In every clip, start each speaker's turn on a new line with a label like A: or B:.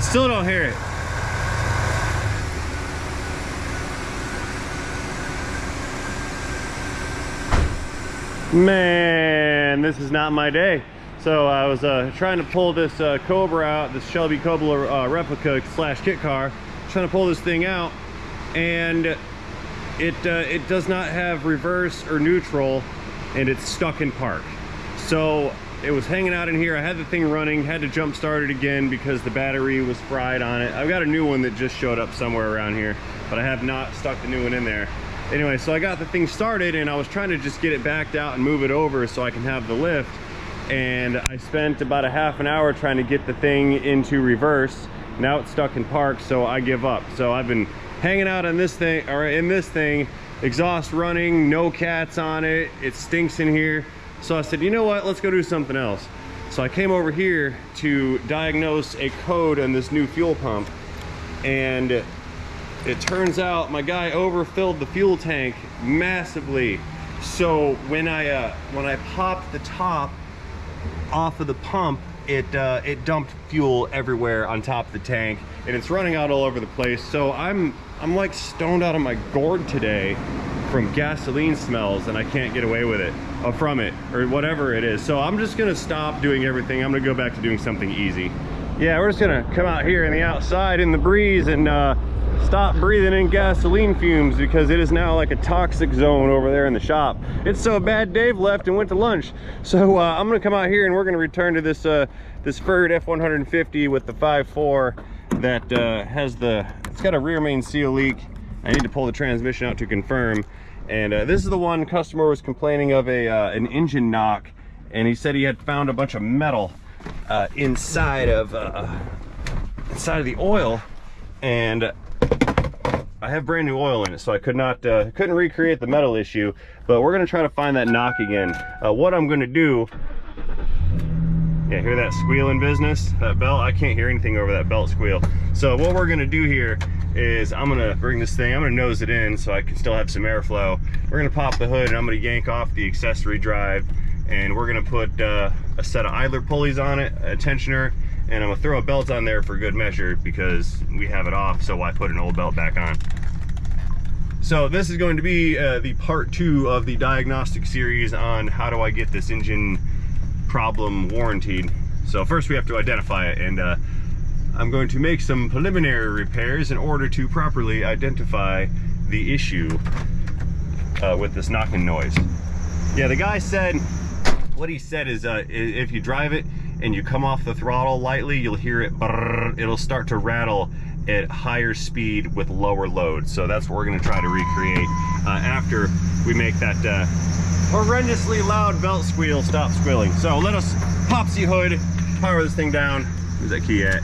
A: Still don't hear it. Man, this is not my day. So I was trying to pull this Cobra out, this Shelby Cobra replica slash kit car, trying to pull this thing out, and it does not have reverse or neutral, and it's stuck in park. So it was hanging out in here. I had the thing running, had to jump start it again because the battery was fried on it. I've got a new one that just showed up somewhere around here, but I have not stuck the new one in there. Anyway, so I got the thing started and I was trying to just get it backed out and move it over so I can have the lift. And I spent about a half an hour trying to get the thing into reverse. Now it's stuck in park, so I give up. So I've been hanging out on this thing, or in this thing, exhaust running, no cats on it, it stinks in here. So I said, you know what, let's go do something else. So I came over here to diagnose a code on this new fuel pump, and it turns out my guy overfilled the fuel tank massively. So when I popped the top off of the pump, it dumped fuel everywhere on top of the tank, and it's running out all over the place. So I'm like stoned out of my gourd today from gasoline smells, and I can't get away with it, from it, or whatever it is. So I'm just gonna stop doing everything. I'm gonna go back to doing something easy. Yeah, we're just gonna come out here in the outside in the breeze and stop breathing in gasoline fumes, because it is now like a toxic zone over there in the shop. It's so bad Dave left and went to lunch. So I'm gonna come out here and we're gonna return to this this Ford F-150 with the 5.4 that it's got a rear main seal leak. I need to pull the transmission out to confirm. And this is the one customer was complaining of an engine knock, and he said he had found a bunch of metal inside of the oil, and I have brand new oil in it, so I couldn't recreate the metal issue, but we're gonna try to find that knock again. What I'm gonna do, yeah, hear that squealing business? That belt, I can't hear anything over that belt squeal. So what we're gonna do here is I'm gonna bring this thing, I'm gonna nose it in so I can still have some airflow. We're gonna pop the hood and I'm gonna yank off the accessory drive, and we're gonna put a set of idler pulleys on it, a tensioner, and I'm gonna throw a belt on there for good measure because we have it off, so why put an old belt back on? So this is going to be the part 2 of the diagnostic series on how do I get this engine problem warranted. So first we have to identify it, and I'm going to make some preliminary repairs in order to properly identify the issue with this knocking noise. Yeah, the guy said, what he said is if you drive it and you come off the throttle lightly, you'll hear it brrr, it'll start to rattle at higher speed with lower load. So that's what we're gonna try to recreate after we make that horrendously loud belt squeal stop squealing. So let us pop the hood, power this thing down, where's that key at,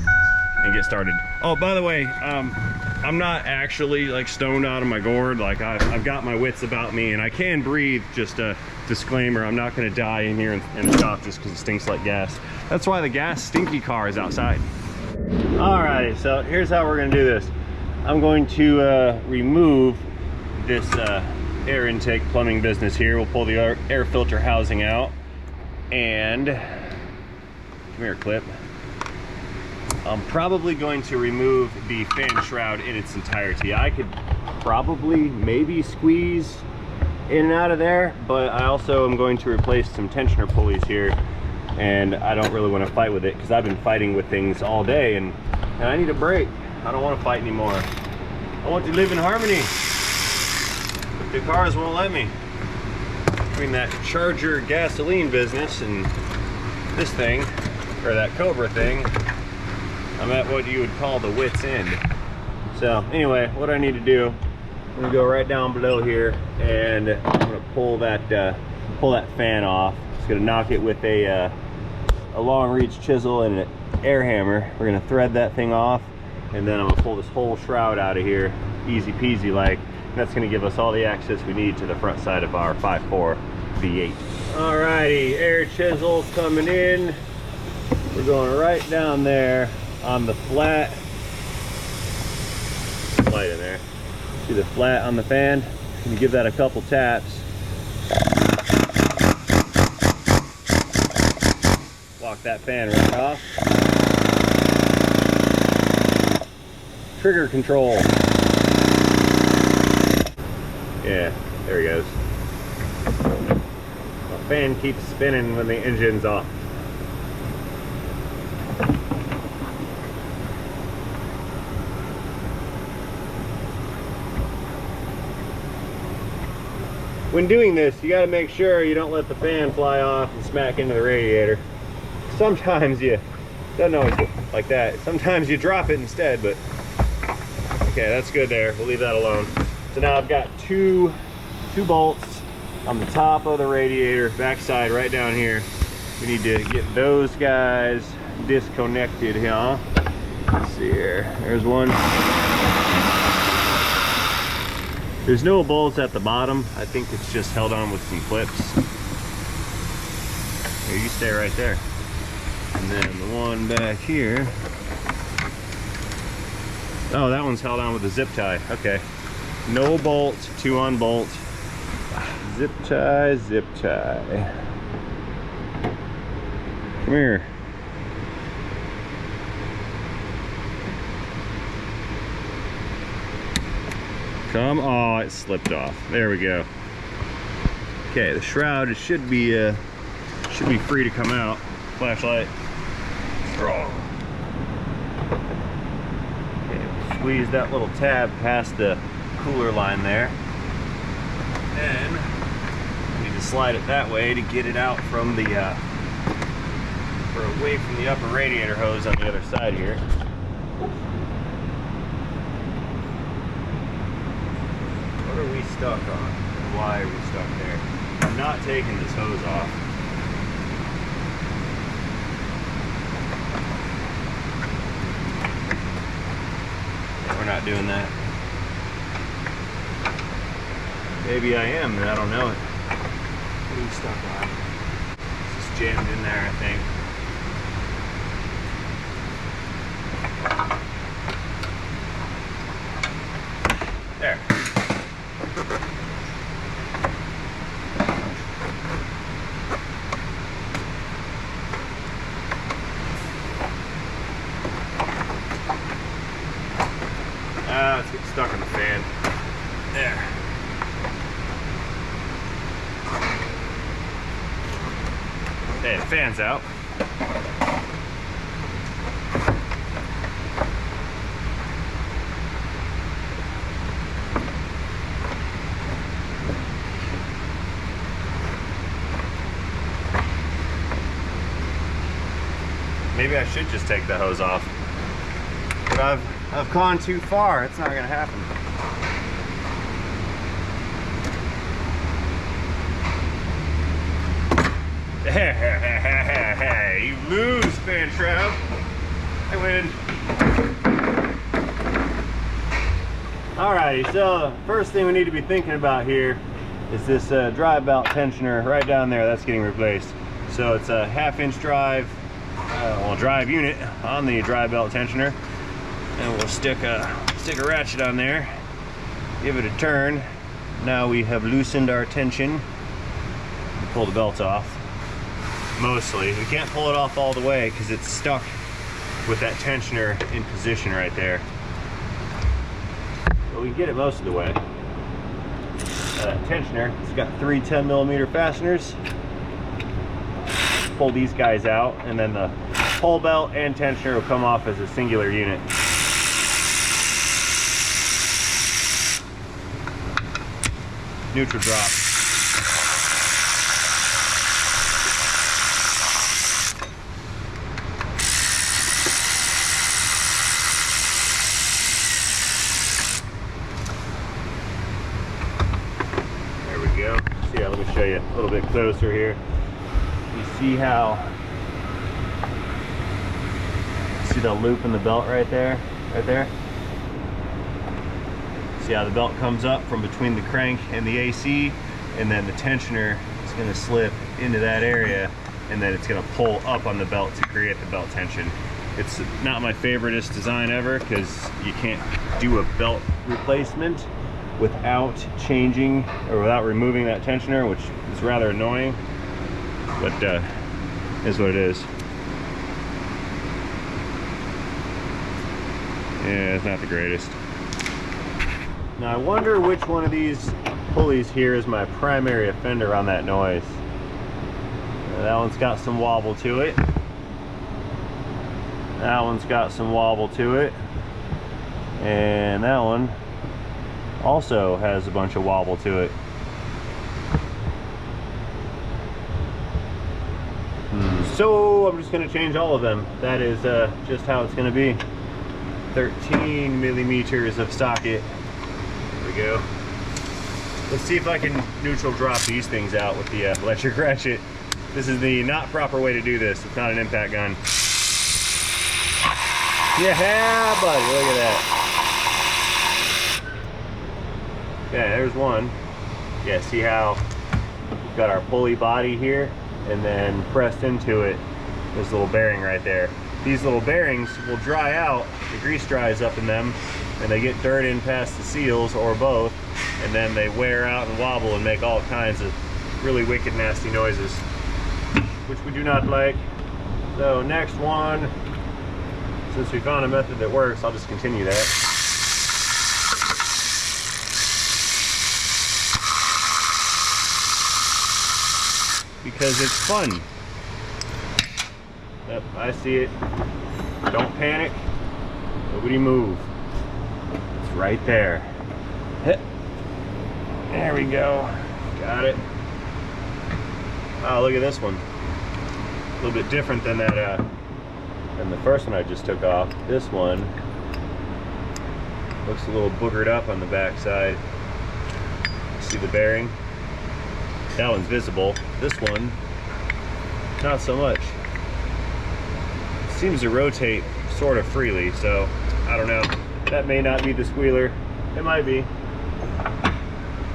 A: and get started. Oh, by the way, I'm not actually like stoned out of my gourd. Like I've got my wits about me, and I can breathe. Just a disclaimer, I'm not gonna die in here in the shop just because it stinks like gas. That's why the gas stinky car is outside. Alrighty, so here's how we're gonna do this. I'm going to remove this air intake plumbing business here. We'll pull the air filter housing out, and come here, clip. I'm probably going to remove the fan shroud in its entirety. I could probably maybe squeeze in and out of there, but I also am going to replace some tensioner pulleys here, and I don't really want to fight with it because I've been fighting with things all day, and I need a break. I don't want to fight anymore. I want to live in harmony, but the cars won't let me. Between that Charger gasoline business and this thing, or that Cobra thing, I'm at what you would call the wit's end. So anyway, what I need to do, I'm gonna go right down below here, and I'm gonna pull that fan off. Just gonna knock it with a long reach chisel and an air hammer. We're gonna thread that thing off, and then I'm gonna pull this whole shroud out of here, easy peasy like. And that's gonna give us all the access we need to the front side of our 5.4 V8. Alrighty, air chisel coming in. We're going right down there on the flat. Light in there. See the flat on the fan? You give that a couple taps. Walk that fan right off. trigger control. Yeah, there he goes. The fan keeps spinning when the engine's off. When doing this, you got to make sure you don't let the fan fly off and smack into the radiator. Sometimes you, doesn't always go like that. Sometimes you drop it instead, but okay, that's good there. We'll leave that alone. So now I've got two bolts on the top of the radiator, backside right down here. We need to get those guys disconnected here. Let's see here. There's one. There's no bolts at the bottom. I think it's just held on with some clips. Here, you stay right there. And then the one back here. Oh, that one's held on with a zip tie. Okay. No bolts, 2 on bolt. Zip tie, zip tie. Come here. Come, oh, it slipped off. There we go. Okay, the shroud should be free to come out. Flashlight. Strong. Okay, we'll squeeze that little tab past the cooler line there. Then we need to slide it that way to get it out from the or away from the upper radiator hose on the other side here. What are we stuck on? Why are we stuck there? I'm not taking this hose off. Yeah, we're not doing that. Maybe I am, and I don't know it. What are we stuck on? It's just jammed in there, I think. There. Let's get stuck in the fan. There. Okay, the fan's out. Maybe I should just take the hose off. But I've gone too far. It's not gonna happen. You lose, fan shroud. I win. Alrighty, so first thing we need to be thinking about here is this drive belt tensioner right down there. That's getting replaced. So it's a 1/2-inch drive, drive unit on the drive belt tensioner, and we'll stick a ratchet on there, give it a turn. Now we have loosened our tension. Pull the belt off. Mostly. We can't pull it off all the way because it's stuck with that tensioner in position right there. But we can get it most of the way. Tensioner, it's got 3 10mm fasteners. Pull these guys out, and then the pull belt and tensioner will come off as a singular unit. Neutral drop. Yeah, let me show you a little bit closer here. You see how, see the loop in the belt right there? Right there? See how the belt comes up from between the crank and the AC, and then the tensioner is going to slip into that area, and then it's going to pull up on the belt to create the belt tension. It's not my favoriteest design ever because you can't do a belt replacement without changing or without removing that tensioner, which is rather annoying, but is what it is. Yeah, it's not the greatest. Now I wonder which one of these pulleys here is my primary offender on that noise. That one's got some wobble to it. That one's got some wobble to it. And that one also has a bunch of wobble to it. So I'm just going to change all of them. That is just how it's going to be. 13 millimeters of socket. There we go. Let's see if I can neutral drop these things out with the electric ratchet. This is the not proper way to do this. It's not an impact gun. Yeah, buddy, look at that. Okay, there's one. Yeah, see how we've got our pulley body here, and then pressed into it, this little bearing right there. These little bearings will dry out, the grease dries up in them, and they get dirt in past the seals, or both, and then they wear out and wobble and make all kinds of really wicked, nasty noises, which we do not like. So next one, since we found a method that works, I'll just continue that. Because it's fun. Yep, I see it. Don't panic. Nobody move. It's right there. There we go. Got it. Oh, look at this one. A little bit different than that than the first one I just took off. This one looks a little boogered up on the back side. See the bearing? That one's visible. This one, not so much. It seems to rotate sort of freely, so I don't know. That may not be the squealer. It might be.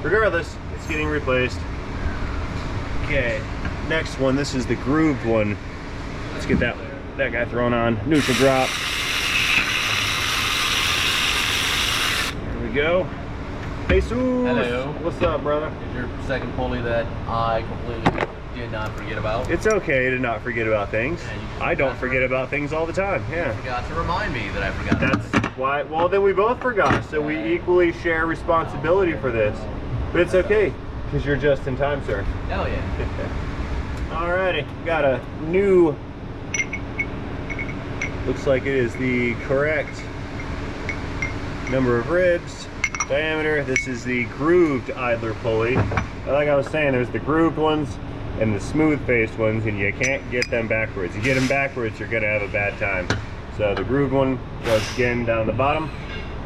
A: Regardless, it's getting replaced. Okay, next one. This is the grooved one. Let's get that guy thrown on. Neutral drop. There we go. Hey, Sue.
B: Hello.
A: What's up, brother?
B: Is your second pulley that I completely did not forget about?
A: It's okay to not forget about things. I don't forget about things all the time. Yeah.
B: You forgot to remind me that I forgot.
A: That's why. Well, then we both forgot, so we equally share responsibility for this. But it's okay, because you're just in time, sir.
B: Hell yeah.
A: Alrighty, got a new. Looks like it is the correct number of ribs. Diameter. This is the grooved idler pulley. Like I was saying, there's the grooved ones and the smooth faced ones, and you can't get them backwards. You get them backwards, you're gonna have a bad time. So the grooved one goes again down the bottom,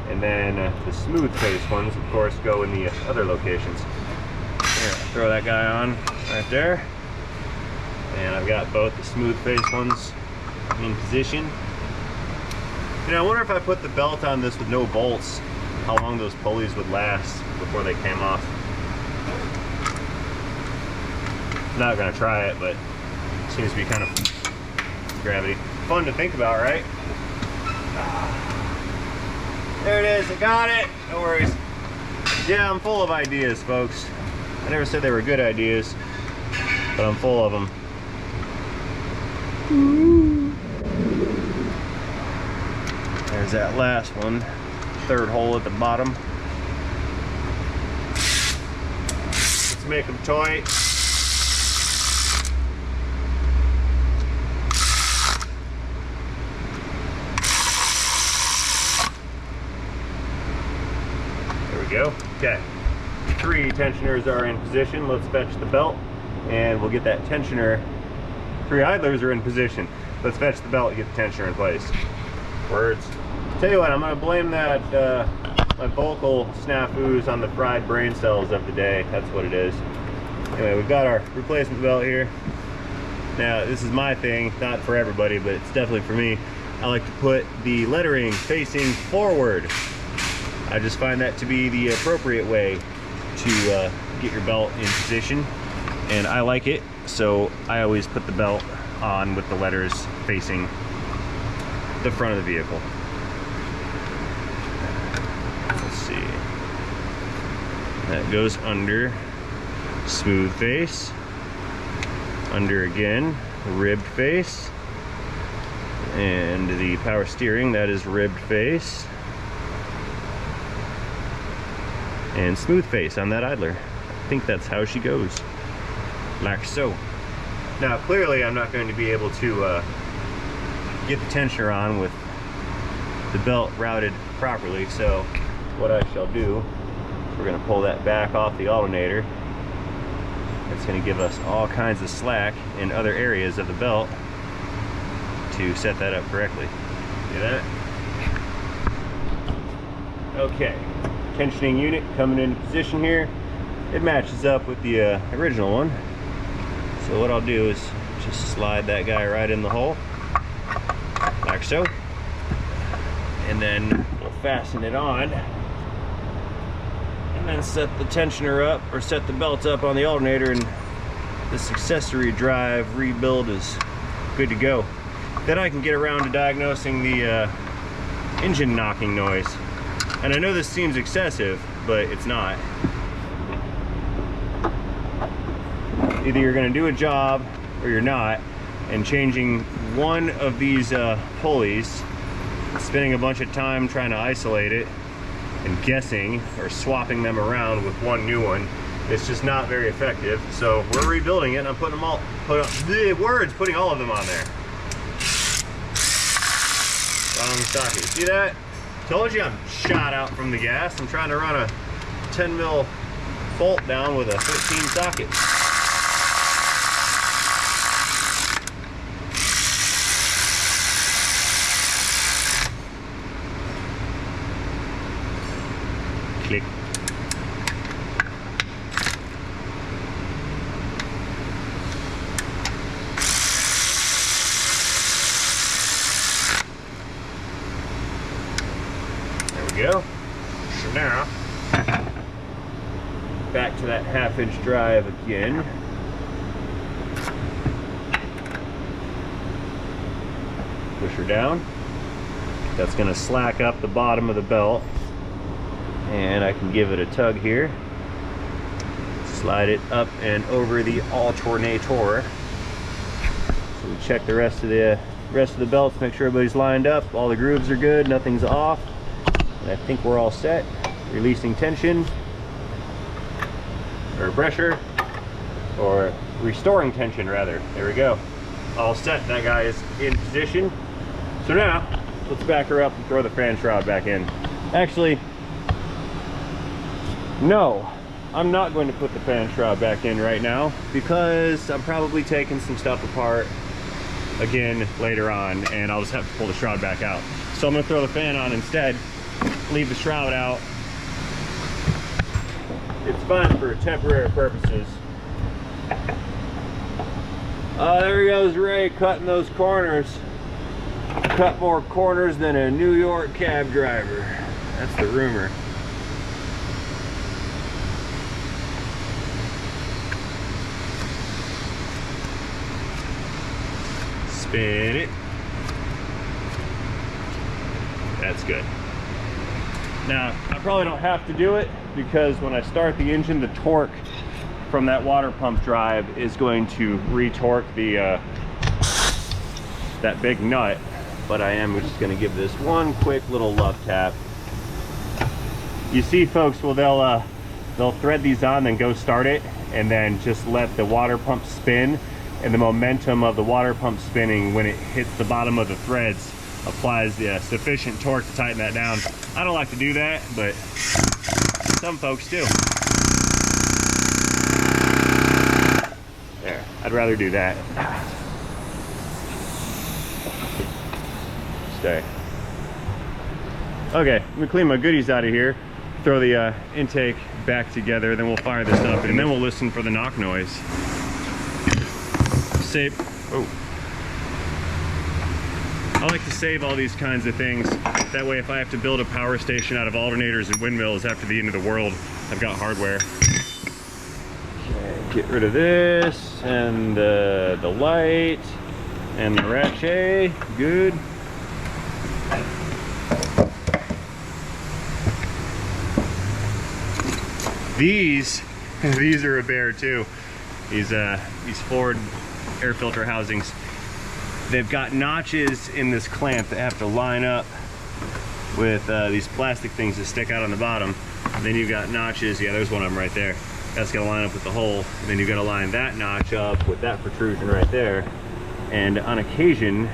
A: and then the smooth faced ones, of course, go in the other locations. Here, I'll throw that guy on right there, and I've got both the smooth faced ones in position. You know, I wonder if I put the belt on this with no bolts, how long those pulleys would last before they came off. Not gonna try it, but it seems to be kind of gravity. Fun to think about, right? There it is, I got it, no worries. Yeah, I'm full of ideas, folks. I never said they were good ideas, but I'm full of them. There's that last one. Third hole at the bottom. Let's make them tight. There we go. Okay. 3 tensioners are in position. Let's fetch the belt and we'll get that tensioner. 3 idlers are in position. Let's fetch the belt and get the tensioner in place. Words. Tell you what, I'm going to blame that my vocal snafus on the fried brain cells of the day. That's what it is. Anyway, we've got our replacement belt here. Now, this is my thing, not for everybody, but it's definitely for me. I like to put the lettering facing forward. I just find that to be the appropriate way to get your belt in position, and I like it, so I always put the belt on with the letters facing the front of the vehicle. Let's see. That goes under smooth face, under again ribbed face, and the power steering, that is ribbed face. and smooth face on that idler. I think that's how she goes, like so. Now clearly I'm not going to be able to get the tensioner on with the belt routed properly, so what I shall do is we're going to pull that back off the alternator. It's going to give us all kinds of slack in other areas of the belt to set that up correctly. See that? Okay, tensioning unit coming into position here. It matches up with the original one. So what I'll do is just slide that guy right in the hole, like so. And then we'll fasten it on. And then set the tensioner up, or set the belt up on the alternator, and this accessory drive rebuild is good to go. Then I can get around to diagnosing the engine knocking noise. And I know this seems excessive, but it's not. Either you're going to do a job or you're not, and changing one of these pulleys, spending a bunch of time trying to isolate it and guessing or swapping them around with one new one, it's just not very effective. So we're rebuilding it, and I'm putting them all, putting all of them on there. Wrong socket. See that? Told you I'm shot out from the gas. I'm trying to run a 10 mil bolt down with a 13 socket. Click. Go. So now, back to that 1/2 inch drive again. Push her down. That's going to slack up the bottom of the belt, and I can give it a tug here. Slide it up and over the alternator. So we check the rest of the belts, make sure everybody's lined up, all the grooves are good, nothing's off. And I think we're all set. Releasing tension, or pressure, or restoring tension rather. There we go. All set. That guy is in position. So now, let's back her up and throw the fan shroud back in. Actually, no, I'm not going to put the fan shroud back in right now, because I'm probably taking some stuff apart again later on, and I'll just have to pull the shroud back out. So I'm going to throw the fan on instead. Leave the shroud out. It's fine for temporary purposes. There goes Ray cutting those corners. Cut more corners than a New York cab driver. That's the rumor. Spin it. That's good. Now, I probably don't have to do it, because when I start the engine, the torque from that water pump drive is going to re-torque the that big nut. But I am just going to give this one quick little love tap. You see, folks, well, they'll thread these on, then go start it, and then just let the water pump spin, and the momentum of the water pump spinning when it hits the bottom of the threads applies the sufficient torque to tighten that down. I don't like to do that, but some folks do. There, I'd rather do that. Stay. Okay, let me clean my goodies out of here, throw the intake back together, then we'll fire this up, and then we'll listen for the knock noise. Save. Oh. I like to save all these kinds of things. That way, if I have to build a power station out of alternators and windmills after the end of the world, I've got hardware. Okay, get rid of this, and the light, and the ratchet. Good. These are a bear too. These Ford air filter housings. They've got notches in this clamp that have to line up with these plastic things that stick out on the bottom. Then you've got notches. Yeah, there's one of them right there. That's gonna line up with the hole. And then you've got to line that notch up with that protrusion right there. And on occasion,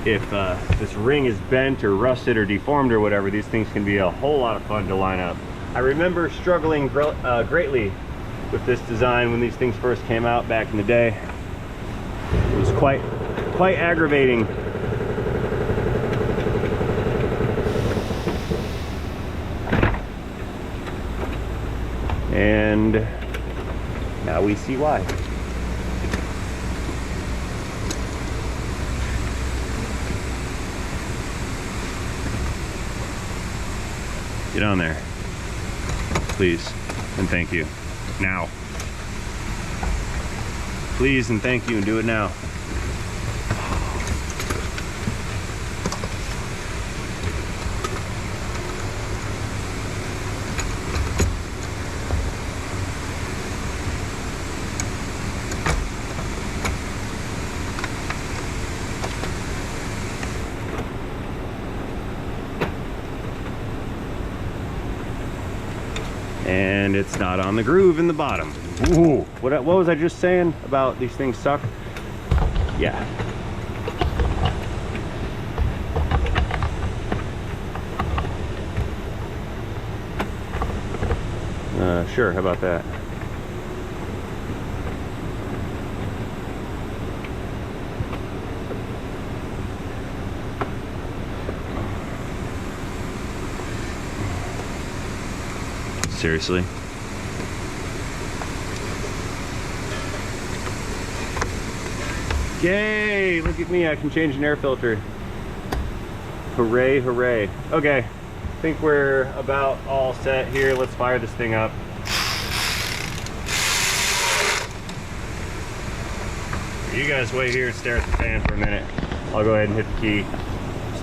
A: if this ring is bent or rusted or deformed or whatever, these things can be a whole lot of fun to line up. I remember struggling greatly with this design when these things first came out back in the day. It was quite aggravating. And now we see why. Get on there, please, and thank you. Now. Please and thank you, and do it now. And it's not on the groove in the bottom. Ooh, what was I just saying about these things suck? Yeah. Sure, how about that? Seriously? Yay! Look at me, I can change an air filter. Hooray, hooray. Okay, I think we're about all set here. Let's fire this thing up. You guys wait here and stare at the fan for a minute. I'll go ahead and hit the key.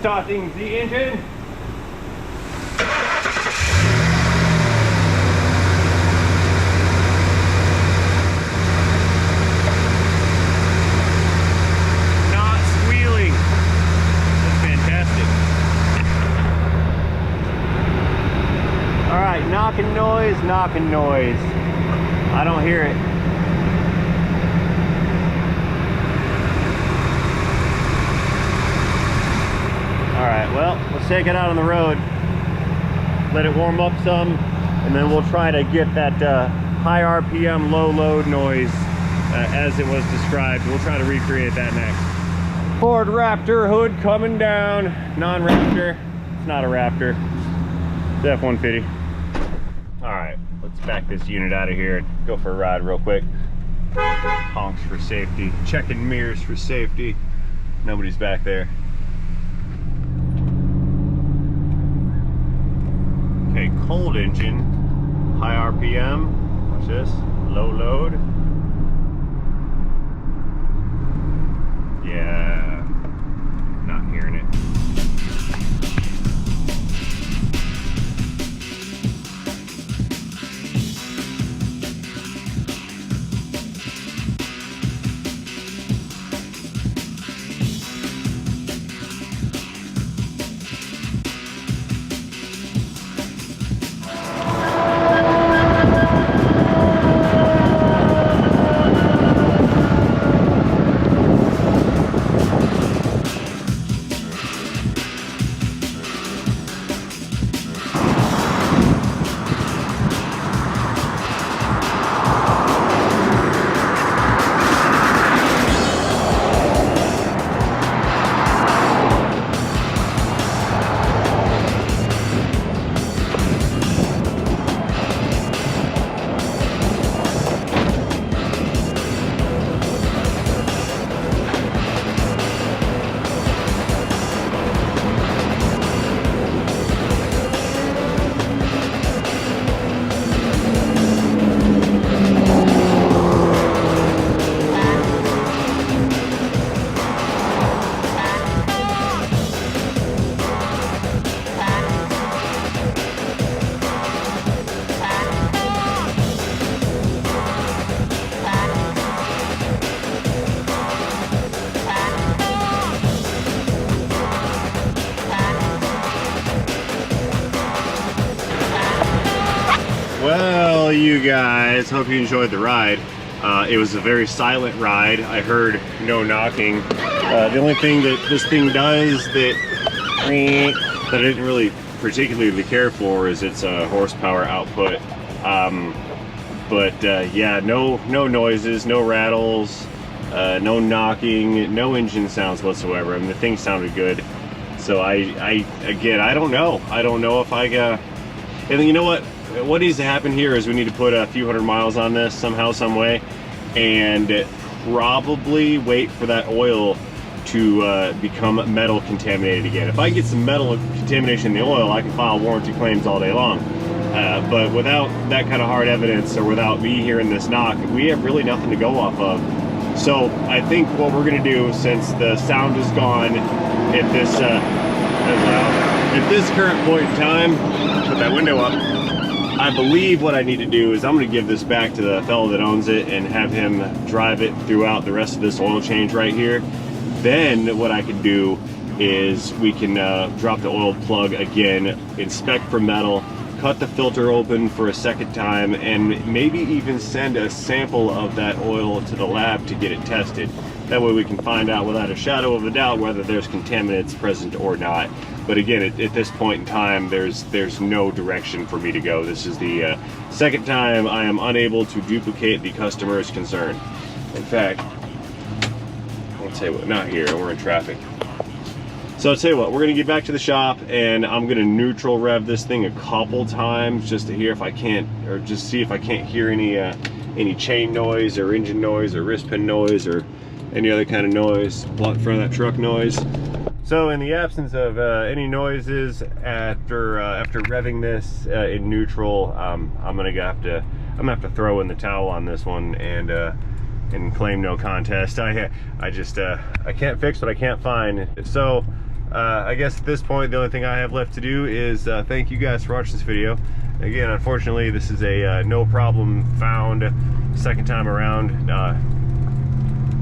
A: Starting the engine. Knocking noise. I don't hear it. All right, well, let's take it out on the road, let it warm up some, and then we'll try to get that high RPM, low load noise as it was described. We'll try to recreate that next. Ford Raptor hood coming down. Non-Raptor. It's not a Raptor. It's F-150. All right, let's back this unit out of here and go for a ride real quick. Honks for safety, checking mirrors for safety. Nobody's back there. Okay, cold engine, high RPM, watch this, low load. Yeah, not hearing it. you guys. Hope you enjoyed the ride. It was a very silent ride. I heard no knocking. The only thing that this thing does that I didn't really particularly care for is its horsepower output. Yeah, no noises, no rattles, no knocking, no engine sounds whatsoever. I mean, the thing sounded good. So again, I don't know. I don't know if I got. And then you know what? What needs to happen here is we need to put a few hundred miles on this somehow, some way, and probably wait for that oil to become metal contaminated again. If I get some metal contamination in the oil, I can file warranty claims all day long. But without that kind of hard evidence, or without me hearing this knock, we have really nothing to go off of. So I think what we're gonna do, since the sound is gone at this current point in time, put that window up. I believe what I need to do is I'm going to give this back to the fellow that owns it and have him drive it throughout the rest of this oil change right here. Then what I can do is we can drop the oil plug again, inspect for metal, cut the filter open for a second time, and maybe even send a sample of that oil to the lab to get it tested. That way we can find out without a shadow of a doubt whether there's contaminants present or not. But again, at this point in time, there's no direction for me to go. This is the second time I am unable to duplicate the customer's concern. In fact, I'll tell you what, not here, we're in traffic. So I'll tell you what, we're gonna get back to the shop and I'm gonna neutral rev this thing a couple times just to hear if I can't, or just see if I can't hear any chain noise or engine noise or wrist pin noise or any other kind of noise, block front of that truck noise. So in the absence of any noises after revving this in neutral, I'm gonna have to throw in the towel on this one and claim no contest. I can't fix what I can't find. So I guess at this point the only thing I have left to do is thank you guys for watching this video. Again, unfortunately, this is a no problem found second time around.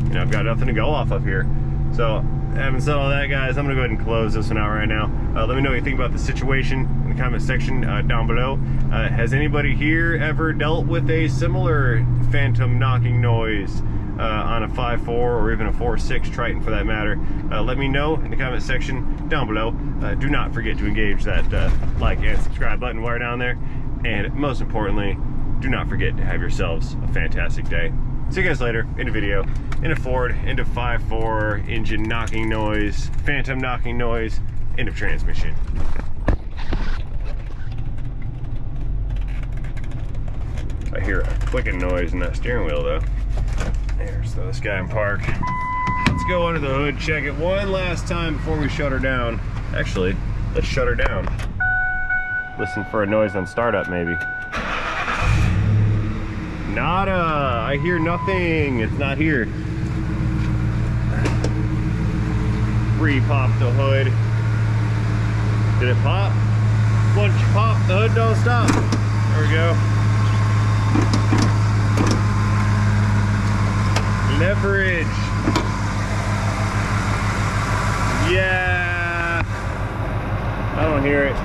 A: You know, I've got nothing to go off of here. So having said all that, guys, I'm gonna go ahead and close this one out right now. Let me know what you think about the situation in the comment section down below. Has anybody here ever dealt with a similar phantom knocking noise on a 5.4 or even a 4.6 Triton for that matter? Let me know in the comment section down below. Do not forget to engage that like and subscribe button while you're down there. And most importantly, do not forget to have yourselves a fantastic day. See you guys later in a video, in a Ford, into 5.4, engine knocking noise, phantom knocking noise, end of transmission. I hear a clicking noise in that steering wheel though. There's this guy in park. Let's go under the hood, check it one last time before we shut her down. Actually, let's shut her down. Listen for a noise on startup maybe. Nada, I hear nothing, it's not here. Re-pop the hood. Did it pop? Once you pop, the hood don't stop. There we go. Leverage. Yeah. I don't hear it.